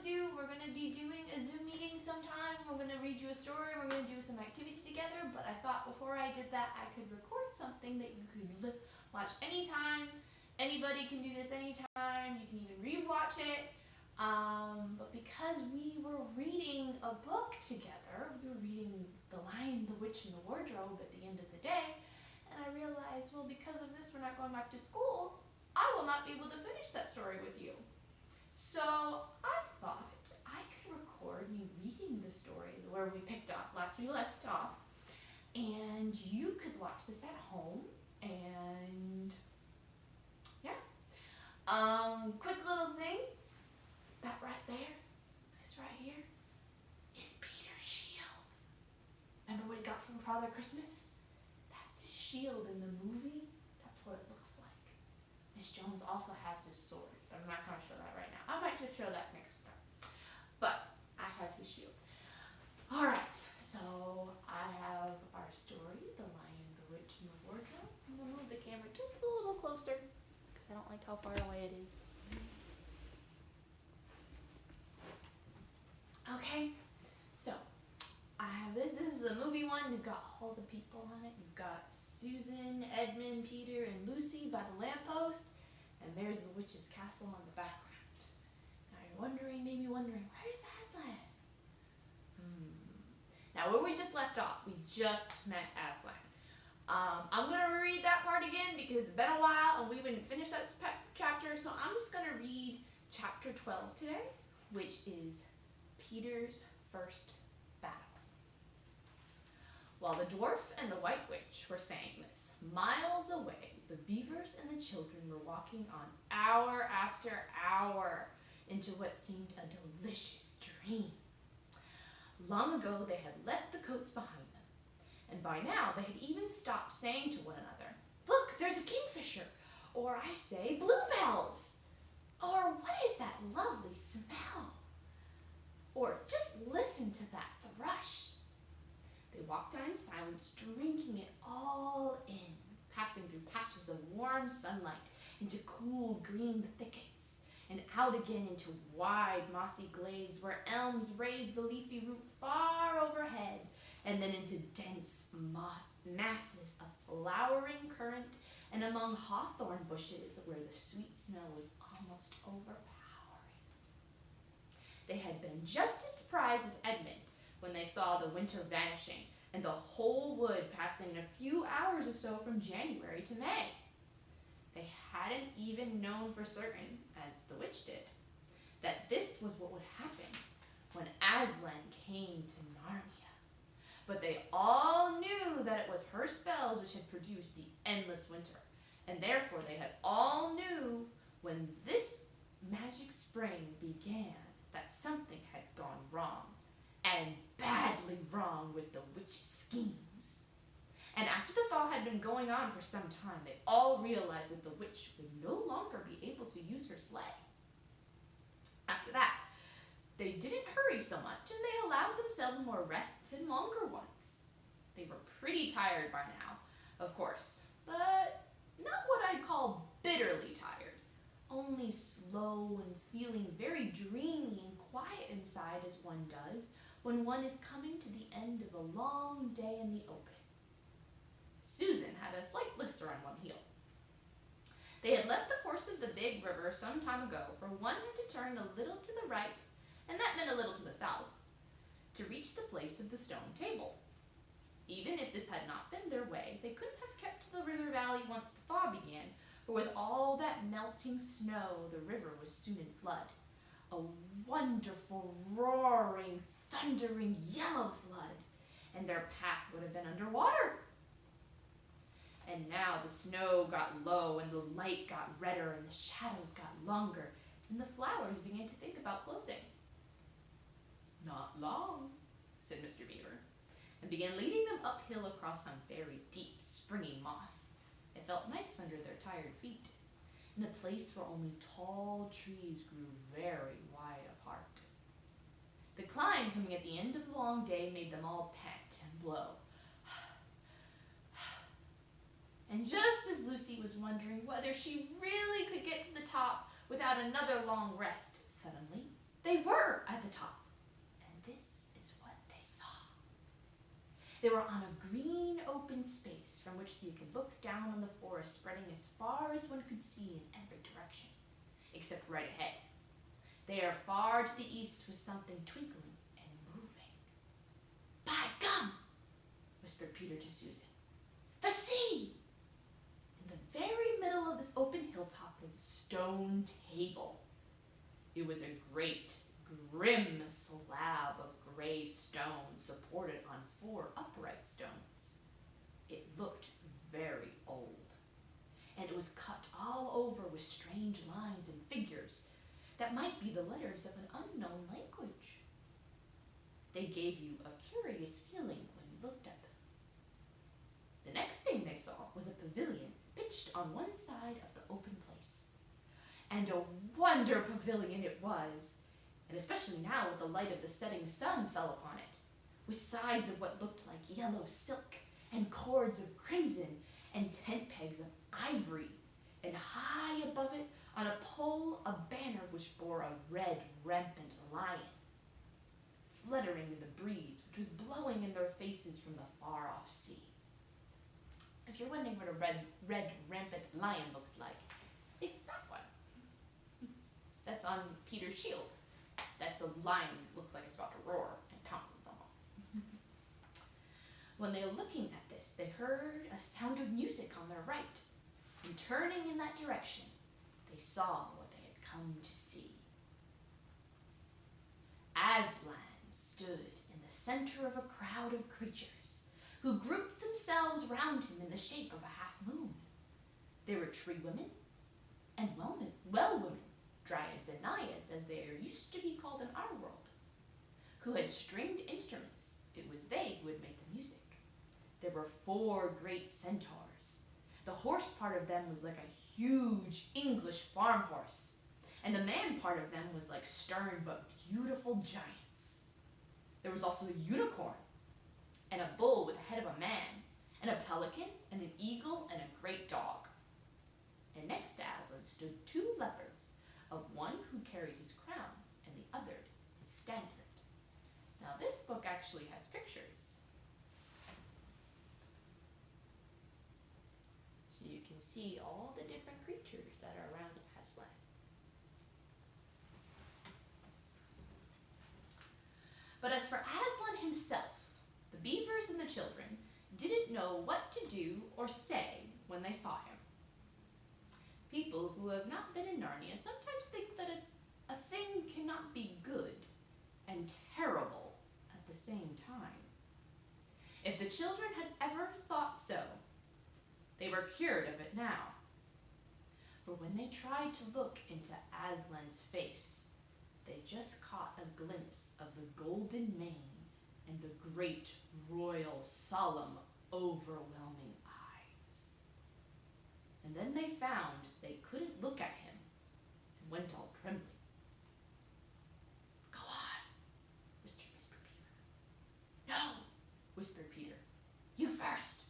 do. We're going to be doing a Zoom meeting sometime. We're going to read you a story. We're going to do some activity together. But I thought before I did that, I could record something that you could watch anytime. Anybody can do this anytime. You can even rewatch it. But because we were reading a book together, we were reading The Lion, the Witch, and the Wardrobe at the end of the day, and I realized, well, because of this, we're not going back to school. I will not be able to finish that story with you. So I thought I could record me reading the story where we picked up last we left off, and you could watch this at home. And yeah, quick little thing. That right there, this right here, is Peter's shield. Remember what he got from Father Christmas? That's his shield in the movie. That's what it looks like. Miss Jones also has his sword, but I'm not going to show that right now. I might just show that next time. But I have his shield. All right, so I have our story, The Lion, the Witch, and the Wardrobe. I'm going to move the camera just a little closer because I don't like how far away it is. Okay, so I have this. This is a movie one. You've got all the people on it. You've got Susan, Edmund, Peter, and Lucy by the lamppost. And there's the witch's castle on the background. Now you're maybe wondering, where's Aslan? Now where we just left off, we just met Aslan. I'm going to read that part again because it's been a while and we didn't finish that chapter. So I'm just going to read chapter 12 today, which is Peter's first battle. While the dwarf and the white witch were saying this, miles away, the beavers and the children were walking on hour after hour into what seemed a delicious dream. Long ago, they had left the coats behind them, and by now they had even stopped saying to one another, "Look, there's a kingfisher," or I say, "Bluebells," or "What is that lovely smell?" Or "Just listen to that thrush." They walked on in silence, drinking it all in, passing through patches of warm sunlight, into cool green thickets, and out again into wide mossy glades where elms raised the leafy root far overhead, and then into dense masses of flowering currant, and among hawthorn bushes where the sweet smell was almost overpowering. They had been just as surprised as Edmund when they saw the winter vanishing and the whole wood passing in a few hours or so from January to May. They hadn't even known for certain, as the witch did, that this was what would happen when Aslan came to Narnia. But they all knew that it was her spells which had produced the endless winter, and therefore they had all knew when this magic spring began that something had gone wrong, and badly wrong with the witch's schemes. And after the thaw had been going on for some time, they all realized that the witch would no longer be able to use her sleigh. After that, they didn't hurry so much, and they allowed themselves more rests and longer ones. They were pretty tired by now, of course, but not what I'd call bitterly tired, only slow and feeling very dreamy and quiet inside as one does when one is coming to the end of a long day in the open. Susan had a slight blister on one heel. They had left the course of the big river some time ago, for one had to turn a little to the right, and that meant a little to the south, to reach the place of the stone table. Even if this had not been their way, they couldn't have kept to the river valley once the thaw began, for with all that melting snow, the river was soon in flood. A wonderful, roaring, thundering yellow flood, and their path would have been underwater. And now the snow got low, and the light got redder, and the shadows got longer, and the flowers began to think about closing. "Not long," said Mr. Beaver, and began leading them uphill across some very deep, springy moss. It felt nice under their tired feet, in a place where only tall trees grew very wide apart. The climb coming at the end of the long day made them all pant and blow. And just as Lucy was wondering whether she really could get to the top without another long rest, suddenly They were at the top, and this is what they saw. They were on a green open space from which you could look down on the forest spreading as far as one could see in every direction, except right ahead. There, far to the east, was something twinkling and moving. "By gum!" whispered Peter to Susan. "The sea!" In the very middle of this open hilltop was a stone table. It was a great, grim slab of gray stone supported on 4 upright stones. It looked very old, and it was cut all over with strange lines and figures that might be the letters of an unknown language. They gave you a curious feeling when you looked at them. The next thing they saw was a pavilion pitched on one side of the open place. And a wonder pavilion it was, and especially now with the light of the setting sun fell upon it, with sides of what looked like yellow silk, and cords of crimson, and tent pegs of ivory, and high above it, on a pole, a banner which bore a red, rampant lion, fluttering in the breeze, which was blowing in their faces from the far-off sea. If you're wondering what a red, rampant lion looks like, it's that one. That's on Peter's shield. That's a lion that looks like it's about to roar and pounce on someone. When they were looking at this, they heard a sound of music on their right, and turning in that direction, they saw what they had come to see. Aslan stood in the center of a crowd of creatures who grouped themselves round him in the shape of a half-moon. They were tree women and well women, dryads and naiads, as they are used to be called in our world, who had stringed instruments. It was they who had made the music. There were 4 great centaurs. The horse part of them was like a huge English farm horse, and the man part of them was like stern but beautiful giants. There was also a unicorn, and a bull with the head of a man, and a pelican, and an eagle, and a great dog. And next to Aslan stood 2 leopards, of one who carried his crown, and the other his standard. Now this book actually has pictures, so you can see all the different creatures that are around Aslan. But as for Aslan himself, the beavers and the children didn't know what to do or say when they saw him. People who have not been in Narnia sometimes think that a thing cannot be good and terrible at the same time. If the children had ever thought so, they were cured of it now. For when they tried to look into Aslan's face, they just caught a glimpse of the golden mane and the great, royal, solemn, overwhelming eyes. And then they found they couldn't look at him and went all trembling. "Go on," whispered Peter. "No," whispered Peter. "You first."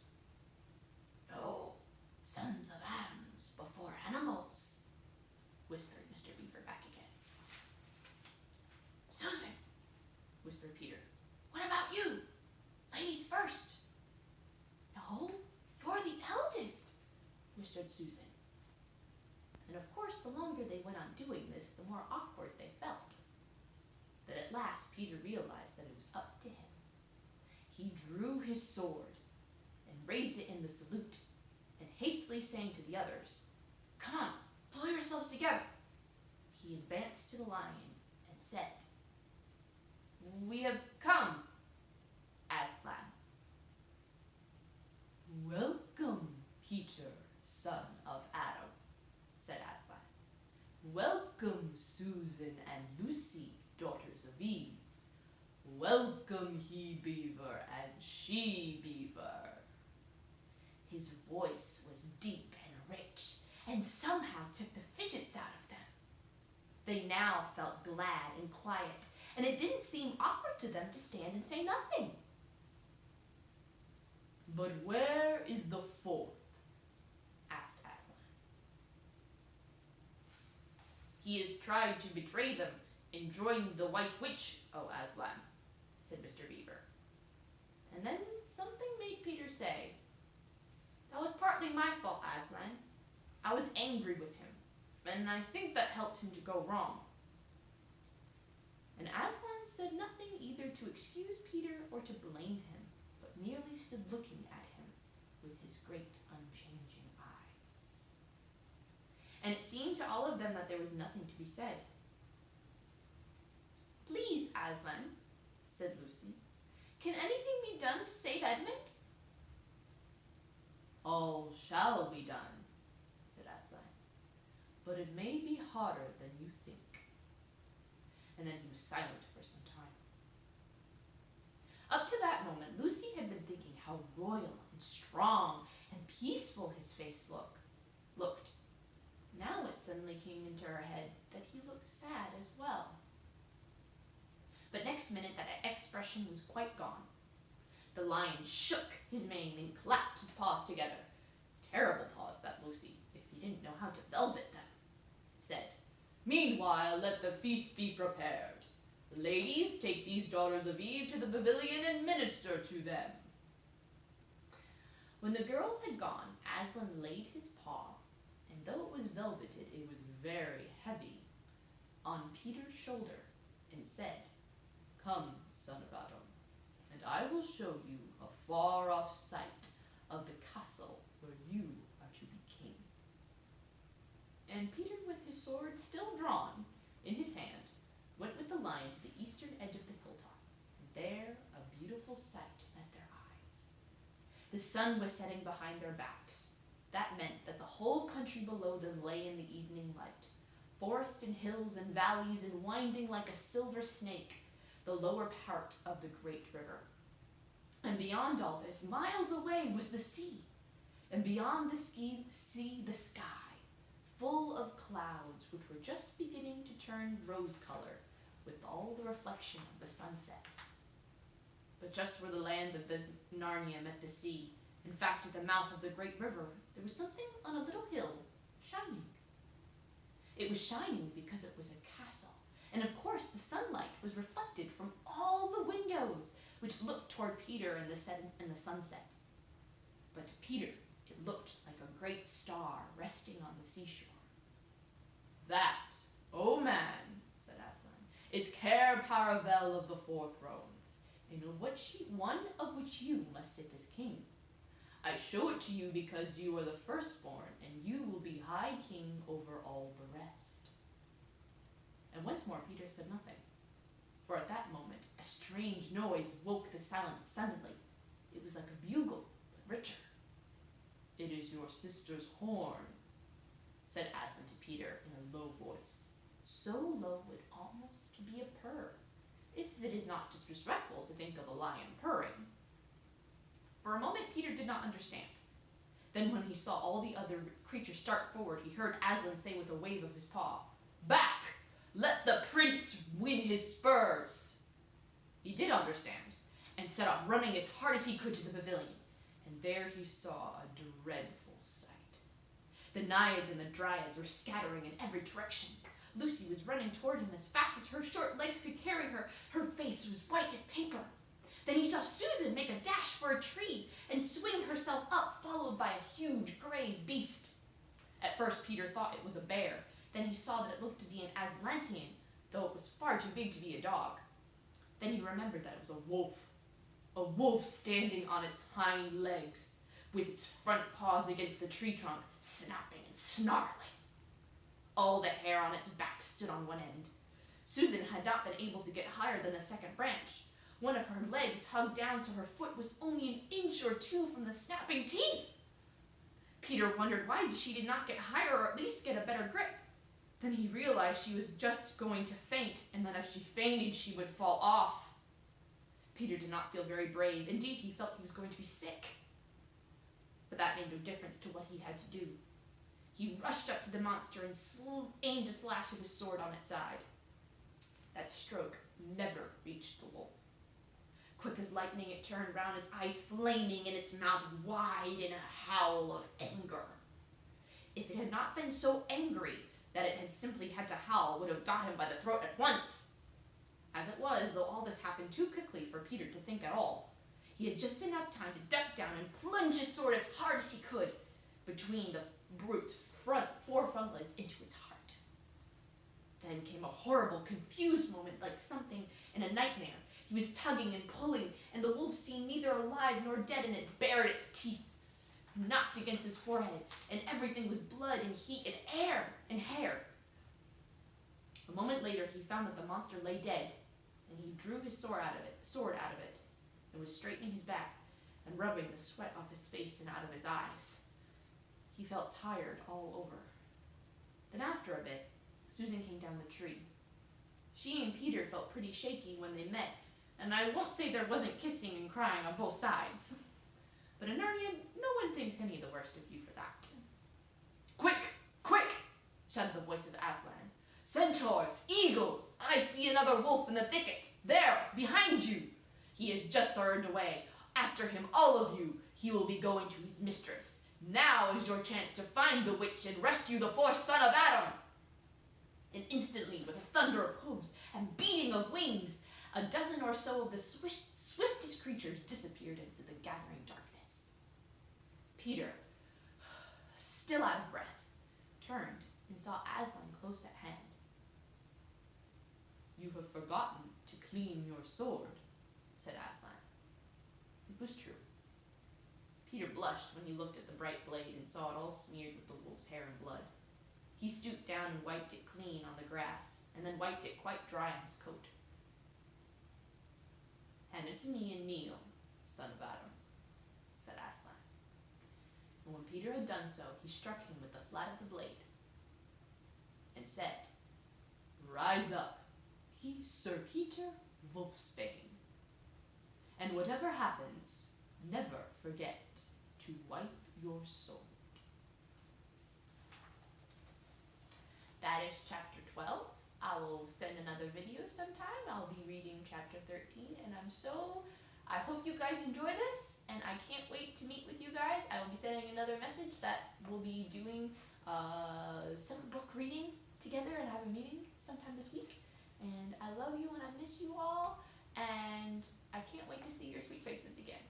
"No, sons of Adams before animals," whispered Mr. Beaver back again. "Susan," whispered Peter, "what about you? Ladies first." "No, you're the eldest," whispered Susan. And of course, the longer they went on doing this, the more awkward they felt. But at last, Peter realized that it was up to him. He drew his sword and raised it in the salute, and hastily saying to the others, "Come on, pull yourselves together," he advanced to the lion and said, "We have come, Aslan." "Welcome, Peter, son of Adam," said Aslan. "Welcome, Susan and Lucy, daughters of Eve. Welcome, he-beaver and she-beaver." His voice was deep and rich, and somehow took the fidgets out of them. They now felt glad and quiet, and it didn't seem awkward to them to stand and say nothing. "But where is the 4th?" asked Aslan. "He has tried to betray them "Enjoying the White Witch, O Aslan," said Mr. Beaver. And then something made Peter say, "That was partly my fault, Aslan. I was angry with him, and I think that helped him to go wrong." And Aslan said nothing either to excuse Peter or to blame him, but merely stood looking at him with his great unchanging eyes. And it seemed to all of them that there was nothing to be said. "Please, Aslan," said Lucy, "can anything be done to save Edmund?" "All shall be done," said Aslan, "but it may be harder than you think." And then he was silent for some time. Up to that moment, Lucy had been thinking how royal and strong and peaceful his face looked. Now it suddenly came into her head that he looked sad as well. But next minute that expression was quite gone. The lion shook his mane and clapped his paws together. Terrible paws, thought Lucy, if he didn't know how to velvet them. Said, "Meanwhile, let the feast be prepared. Ladies, take these daughters of Eve to the pavilion and minister to them." When the girls had gone, Aslan laid his paw, and though it was velveted, it was very heavy, on Peter's shoulder, and said, "Come, son of Adam, and I will show you a far-off sight of the castle where you are to be king." And Peter, with his sword still drawn in his hand, went with the lion to the eastern edge of the hilltop, and there a beautiful sight met their eyes. The sun was setting behind their backs. That meant that the whole country below them lay in the evening light, forest and hills and valleys, and winding like a silver snake, the lower part of the great river. And beyond all this, miles away, was the sea, and beyond the sea, the sky, full of clouds which were just beginning to turn rose-color with all the reflection of the sunset. But just where the land of the Narnia met the sea, in fact at the mouth of the great river, there was something on a little hill shining. It was shining because it was a castle, and of course the sunlight was reflected from all the windows which looked toward Peter in the sunset. But to Peter it looked like a great star resting on the seashore. "That, O man," said Aslan, "is Cair Paravel of the Four Thrones, in one of which you must sit as king. I show it to you because you are the firstborn, and you will be high king over all the rest." And once more Peter said nothing, for at that moment a strange noise woke the silence suddenly. It was like a bugle, but richer. "It is your sister's horn," said Aslan to Peter in a low voice, so low it almost to be a purr, if it is not disrespectful to think of a lion purring. For a moment Peter did not understand. Then when he saw all the other creatures start forward, he heard Aslan say with a wave of his paw, "Back! Let the prince win his spurs!" He did understand, and set off running as hard as he could to the pavilion, and there he saw a dreadful sight. The naiads and the dryads were scattering in every direction. Lucy was running toward him as fast as her short legs could carry her. Her face was white as paper. Then he saw Susan make a dash for a tree and swing herself up, followed by a huge gray beast. At first Peter thought it was a bear. Then he saw that it looked to be an Aslantean, though it was far too big to be a dog. Then he remembered that it was a wolf standing on its hind legs, with its front paws against the tree trunk, snapping and snarling. All the hair on its back stood on one end. Susan had not been able to get higher than the second branch. One of her legs hugged down so her foot was only an inch or two from the snapping teeth. Peter wondered why she did not get higher or at least get a better grip. Then he realized she was just going to faint, and that if she fainted, she would fall off. Peter did not feel very brave. Indeed, he felt he was going to be sick. But that made no difference to what he had to do. He rushed up to the monster and aimed a slash of his sword on its side. That stroke never reached the wolf. Quick as lightning, it turned round, its eyes flaming and its mouth wide in a howl of anger. If it had not been so angry, that it had simply had to howl would have got him by the throat at once. As it was, though all this happened too quickly for Peter to think at all, he had just enough time to duck down and plunge his sword as hard as he could between the brute's four front legs into its heart. Then came a horrible, confused moment like something in a nightmare. He was tugging and pulling, and the wolf seemed neither alive nor dead, and it bared its teeth, knocked against his forehead, and everything was blood and heat and air and hair. A moment later, he found that the monster lay dead, and he drew his sword out of it, and was straightening his back and rubbing the sweat off his face and out of his eyes. He felt tired all over. Then after a bit, Susan came down the tree. She and Peter felt pretty shaky when they met, and I won't say there wasn't kissing and crying on both sides. But in Narnia, no one thinks any the worst of you for that. "Quick! Quick!" shouted the voice of Aslan. "Centaurs! Eagles! I see another wolf in the thicket! There, behind you! He has just turned away. After him, all of you! He will be going to his mistress. Now is your chance to find the witch and rescue the fourth son of Adam!" And instantly, with a thunder of hooves and beating of wings, a dozen or so of the swiftest creatures disappeared into the gathering darkness. Peter, still out of breath, turned and saw Aslan close at hand. "You have forgotten to clean your sword," said Aslan. It was true. Peter blushed when he looked at the bright blade and saw it all smeared with the wolf's hair and blood. He stooped down and wiped it clean on the grass, and then wiped it quite dry on his coat. "Hand it to me and kneel, son of Adam," said Aslan. And when Peter had done so, he struck him with the flat of the blade and said, "Rise up, Sir Peter Wolfsbane, and whatever happens, never forget to wipe your sword." That is chapter 12. I will send another video sometime. I'll be reading chapter 13, and I hope you guys enjoy this, and I can't wait to meet with you guys. I will be sending another message that we'll be doing some book reading together and have a meeting sometime this week. And I love you and I miss you all, and I can't wait to see your sweet faces again.